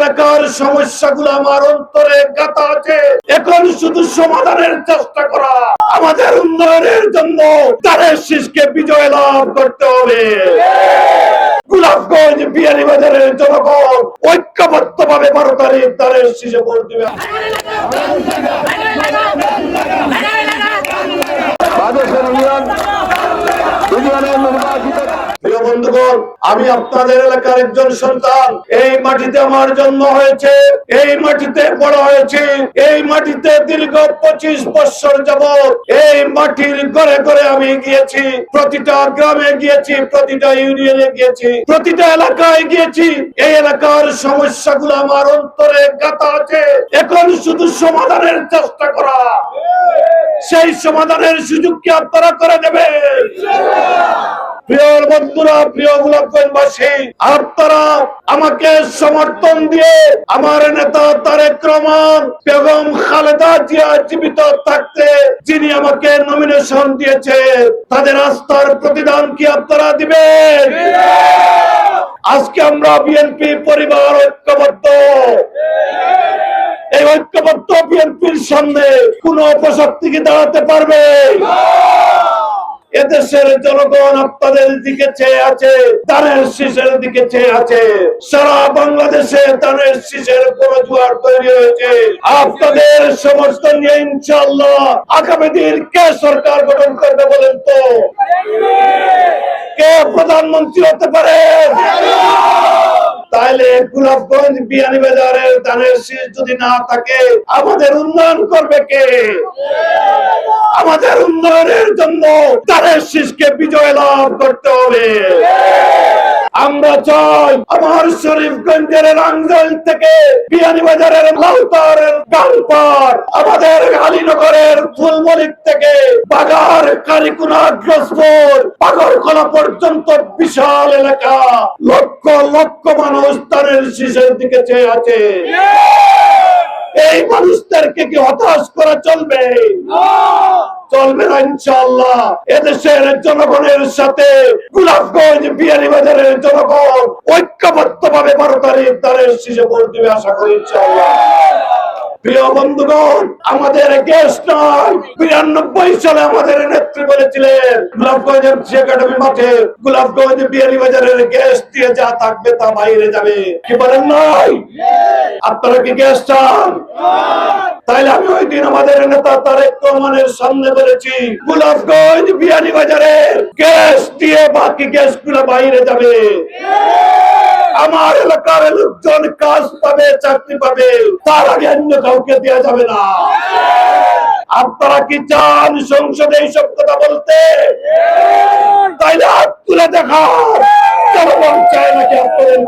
এলাকার সমস্যাগুলো আমার অন্তরে গাঁথা আছে। এখন শুধু সমাধানের চেষ্টা করা, আমাদের উন্নয়নের জন্য তারের শীষকে বিজয় লাভ করতে হবে। গোলাপগঞ্জ বিয়ানীবাজারের জনগণ ঐক্যবদ্ধ ভাবে 12 তারিখ তারের শীষে ভোট দিবে। প্রিয় বন্ধুগণ, আমি আপনাদের এলাকার একজন সন্তান। এই মাটিতে আমার জন্ম হয়েছে, এই মাটিতে বড় হয়েছে, এই মাটিতে দীর্ঘ 25 বছর যাবত এই মাটির ঘরে ঘরে আমি গিয়েছি, প্রতিটা গ্রামে গিয়েছি, প্রতিটা ইউনিয়নে গিয়েছি, প্রতিটা এলাকায় গিয়েছি। এই এলাকার সমস্যাগুলো আমার অন্তরে গাঁথা আছে। এখন শুধু সমাধানের চেষ্টা করা, সেই সমাধানের সুযোগ কি আপনারা করে দেবেন? প্রিয় বন্ধুরা, প্রিয় গোলাপগঞ্জবাসী, আপনারা আমাকে সমর্থন দিয়ে আমার নেতা তারেক রহমান, বেগম খালেদা জিয়া জীবিত থাকতে যিনি আমাকে নমিনেশন দিয়েছে, তাদের আস্থার প্রতিদান কি আপনারা দিবেন? আজকে আমরা বিএনপি পরিবার ঐক্যবদ্ধ। এই ঐক্যবদ্ধ বিএনপির সামনে কোন অপশক্তি কি দাঁড়াতে পারবে? এদেশের জনগণ আপনাদের দিকে চেয়ে আছে, ধানের শীষের দিকে চেয়ে আছে। সারা বাংলাদেশে ধানের শীষের জোয়ার তৈরি হয়েছে। আপনাদের সমস্ত নিয়ে ইনশাআল্লাহ আগামী দিন কে সরকার গঠন করবে বলেন তো? কে প্রধানমন্ত্রী হতে পারে? তাইলে গোলাপগঞ্জ বিয়ানীবাজারের ধানের শীষ যদি না থাকে, আমাদের উন্নয়ন করবে কে? আমাদের উন্নয়নের জন্য ধানের শীষকে বিজয় লাভ করতে হবে। আমরা চাই আমার শরীফগঞ্জের রাঙ্গাইল থেকে বিয়ানীবাজারের লাউতারের গানপাড়, আমাদের আলীনগরের ফুলমলিক থেকে বাগার কারিকুনা গ্রসপুর পাগলকলা পর্যন্ত বিশাল এলাকা, লক্ষ লক্ষ মানুষ ধানের শীষের দিকে চেয়ে আছে। এই মানুষদেরকে কি হতাশ করা চলবে? চলবে না ইনশাআল্লাহ। এদেশের জনগণের সাথে গোলাপগঞ্জ বিয়ানীবাজারের জনগণ ঐক্যবদ্ধ ভাবে 12 তারিখ ধানের শীষে ভোট দিবে আশা করি ইনশাআল্লাহ। প্রিয় বন্ধুগণ, আমাদের গ্যাস নাই। 92 সালে আমাদের নেত্রী বলেছিলেন গোলাপগঞ্জের একাডেমি মাঠে গোলাপগঞ্জ বিয়ানীবাজারের গ্যাস দিয়ে যা থাকবে তা বাইরে যাবে। কি বলেন নাই? আপনারা কি গ্যাস চান? তাইলে আমি ওই দিন আমাদের নেতা তারেক রহমানের সামনে বলেছি, গোলাপগঞ্জ বিয়ানীবাজারের গ্যাস দিয়ে বাকি গ্যাস গুলো বাইরে যাবে। আমার এলাকার লোকজন কাজ পাবে, চাকরি পাবে, তার আগে অন্য কাউকে দেওয়া যাবে না। আপনারা কি চান সংসদে এইসব কথা বলতে? তাইলে হাত তুলে দেখা জনগণ চায় নাকি আপনাদের?